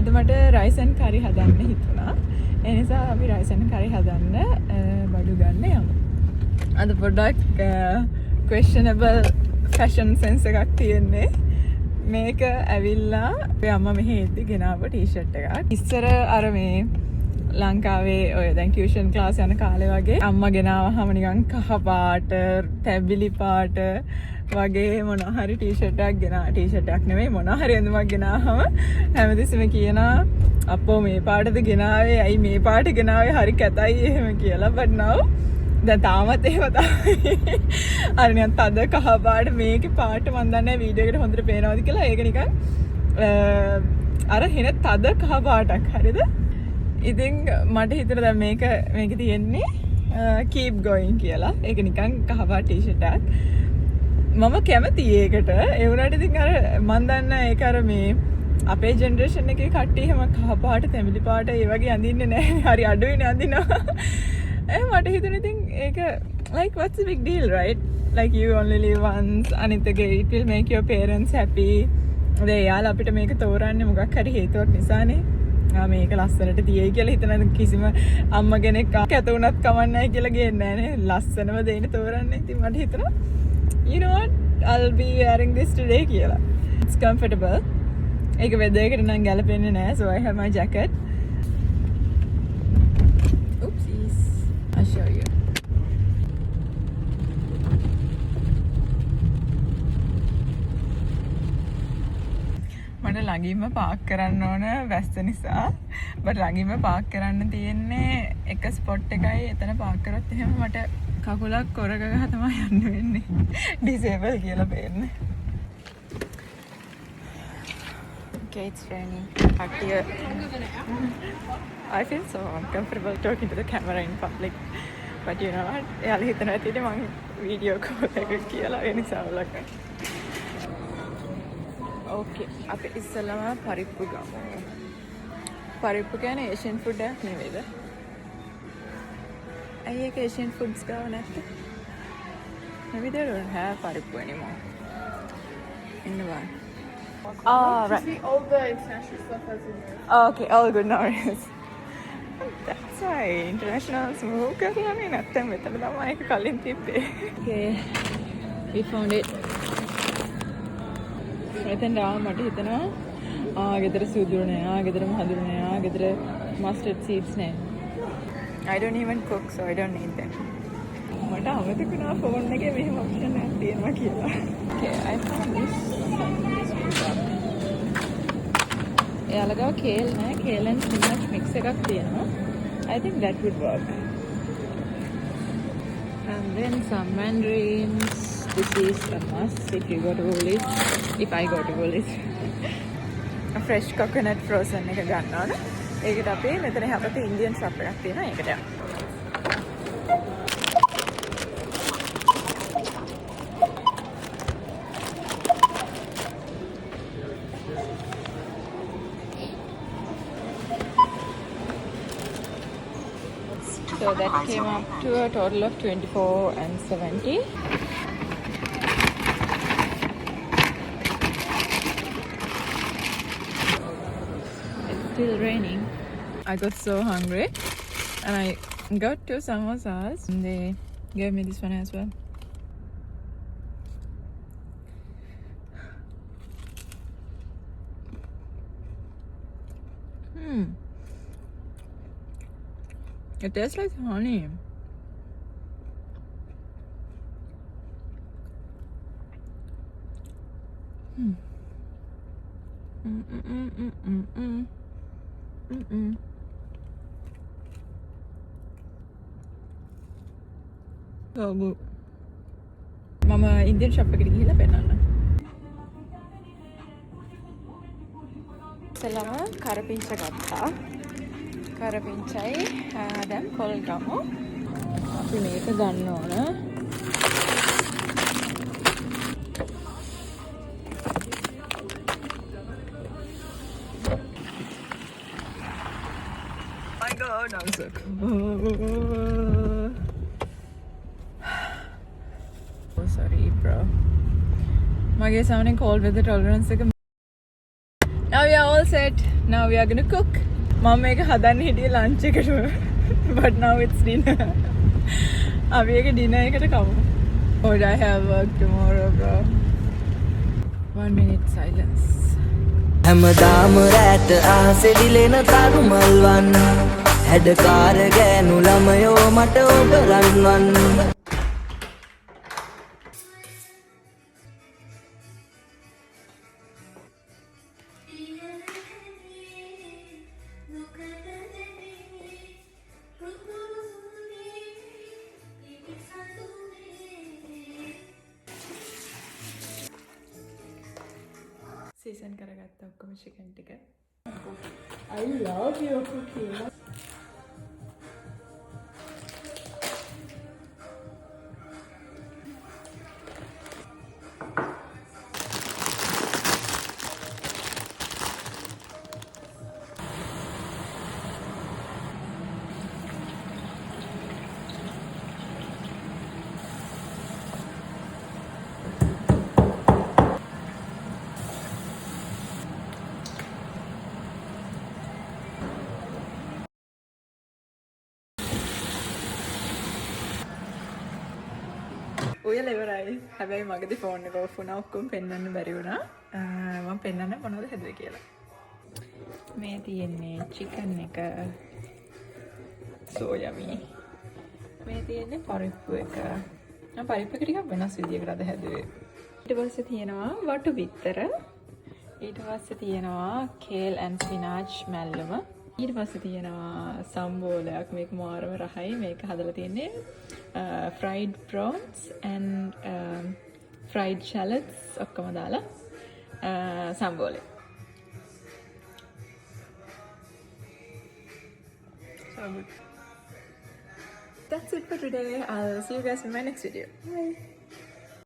අද මට rice and කරි හදන්න හිතුණා. ඒ නිසා අපි රයිස් ඇන්ඩ් කරි හදන්න බඩු ගන්න යමු. අද පොඩ්ඩක් questionable fashion sense එකක් තියෙන්නේ. මේක ඇවිල්ලා අපේ අම්මා මෙහි එද්දි ගෙනාව ටී-ෂර්ට් එකක්. ඉස්සර අර මේ ලංකාවේ ඔය දැන් ටියුෂන් ක්ලාස් යන කාලේ වගේ අම්මා ගෙනාවහම නිකන් කහ පාට, තැඹිලි පාට වගේ මොනවා හරි ටී-ෂර්ට් එකක් ටී-ෂර්ට් එකක් නෙමෙයි මොනවා හරි ඇඳුමක් ගෙනාවහම හැමතිස්සෙම කියනවා අපෝ මේ පාටද ගෙනාවේ ඇයි මේ පාට ගෙනාවේ හරි කැතයි එහෙම කියලා. but now දැන් තාමත් එහෙම තමයි. අර නිකන් තද කහ පාට මේකේ පාට මන් දන්නේ වීඩියෝ එකට හොඳට පේනවද කියලා. ඒක නිකන් අර හෙන තද කහ පාටක් හරිද? ඉතින් මට හිතුණා දැන් මේක තියෙන්නේ keep going කියලා. ඒක නිකන් කහ පාට ටී-ෂර්ට් එකක්. මම කැමති ඒකට. ඒ වුණාට ඉතින් අර මන් දන්න ඒක අර මේ අපේ ජෙනරේෂන් එකේ කට්ටිය එහෙම කහ පාට, තැඹිලි පාට ඒ වගේ අඳින්නේ නැහැ. හරි අඩුයිනේ අඳිනවා. මට හිතුණා ඉතින් ඒක like what's the big deal, right? Like you only live once. අනිත් එක it will make your parents happy. එයාලා අපිට මේක තෝරන්නේ මොකක් හරි හේතුවක් නිසානේ. මේක ලස්සනට තියෙයි කියලා හිතන කිසිම අම්ම කෙනෙක් කැත වුණත් කමක් නැහැ කියලා ගේන්නේ නැහැ නේ. ලස්සනම දෙයින් තෝරන්නේ. ඉතින් මට හිතුණා you know what, I'll be wearing this today කියලා. It's comfortable. ඒක weather එකට නම් ගැලපෙන්නේ නැහැ. So I have my jacket. Oopsies. I'll show you. මට ළඟින්ම පාක් කරන්න ඕන වැස්ස නිසා. බට් ළඟින්ම පාක් කරන්න තියෙන්නේ එක ස්පොට් එකයි. එතන පාක් කරොත් එහෙම මට කකුලක් කොරගහ තමයි යන්න වෙන්නේ. ඩිසේබල් කියලා පේන්නේ. Okay, it's raining. I feel so uncomfortable talking to the camera in public. But you know what? එයාලා හිතනවා ඇතිනේ මම වීඩියෝ කෝල් එකක් කියලා. ඒ නිසා වලක. Okay, අපි ඉස්සෙල්ලාම පරිප්පු ගමු. පරිප්පු කියන්නේ ඒෂියන් ෆුඩ් එකක් නෙවෙයිද? ඇයි ඒක ඒෂියන් ෆුඩ්ස් ගාව නැත්තේ? Maybe they don't have පරිප්පු anymore. In the one. Right. See all the international stuff that's in there. Okay, all good, no worries. That's why international move කරලානේ නැත්තම් මෙතන තමයි ඒක කලින් තිබ්බේ. Okay, we found it. මෙතෙන් මට හිතෙනවා ගෙදර සූදුරු නෑ, ගෙදර මහදුරු නෑ, ගෙදර mustard seeds නෑ. I don't even cook, so I don't need them. මට අමතක වුණා ෆෝන් එකේ මෙහෙම ඔප්ෂන් එකක් තියෙනවා කියලා. Okay, I found this. එයාලා ගාව kale නෑ, kale and spinach mix එකක් තියෙනවා. I think that would work. And then some mandarins. This is a must if you go to Woolies. If I go to Woolies. A fresh coconut frozen එක ගන්න ඕන. ඒකට අපි මෙතන හැපත Indian shop එකක් තියෙනවා. ඒකට යන්න. So that came up to a total of 24.70. Still raining. I got so hungry and I got 2 samosas and they gave me this one as well. It tastes like honey. So good. මම Indian shop එකට ගිහිල්ලා පෙන්නන්න. ඉස්සෙල්ලාම කරපිංච ගත්තා. කරපිංචයි දැන් පොල් ගමු. අපි මේක ගන්න ඕන. My God, I'm so cold. Oh, sorry, bro. My guess, I'm in cold weather tolerance. Now we are all set. Now we are gonna cook. මම මේක හදන්න හිටියේ lunch එකට. But now it's dinner. අපි ඒක dinner එකට කමු. Or I have work tomorrow, bro. 1 minute silence. හැමදාම රැට ආසෙ විලෙන තරු මල්වන් හැඩකාර ගෑනු ළමයෝ මට ඔබ රන්වන් Season කරගත්ත ඔක්කොම chicken ටික. I love your cooking. ඔයලා ඉවරයි. හැබැයි මගදී ෆෝන් එක ඔෆ් වුණා. ඔක්කොම පෙන්වන්න බැරි වුණා. මම පෙන්වන්න මොනවද හැදුවේ කියලා. මේ තියෙන්නේ chicken එක. So yummy. මේ තියෙන්නේ පරිප්පු එක. මම පරිප්පු එක ටිකක් වෙනස් විදියකට අද හැදුවේ. ඊට පස්සේ තියෙනවා වටු බිත්තර. ඊට පස්සේ තියෙනවා kale and spinach මැල්ලම. ඊට පස්සේ තියෙනවා සම්බෝලයක්. මේක මාරම රහයි. මේක හදලා තියෙන්නේ fried prawns and fried shallots ඔක්කොම දාලා සම්බෝලේ. So good. That's it for today. I'll see you guys in my next video. Bye.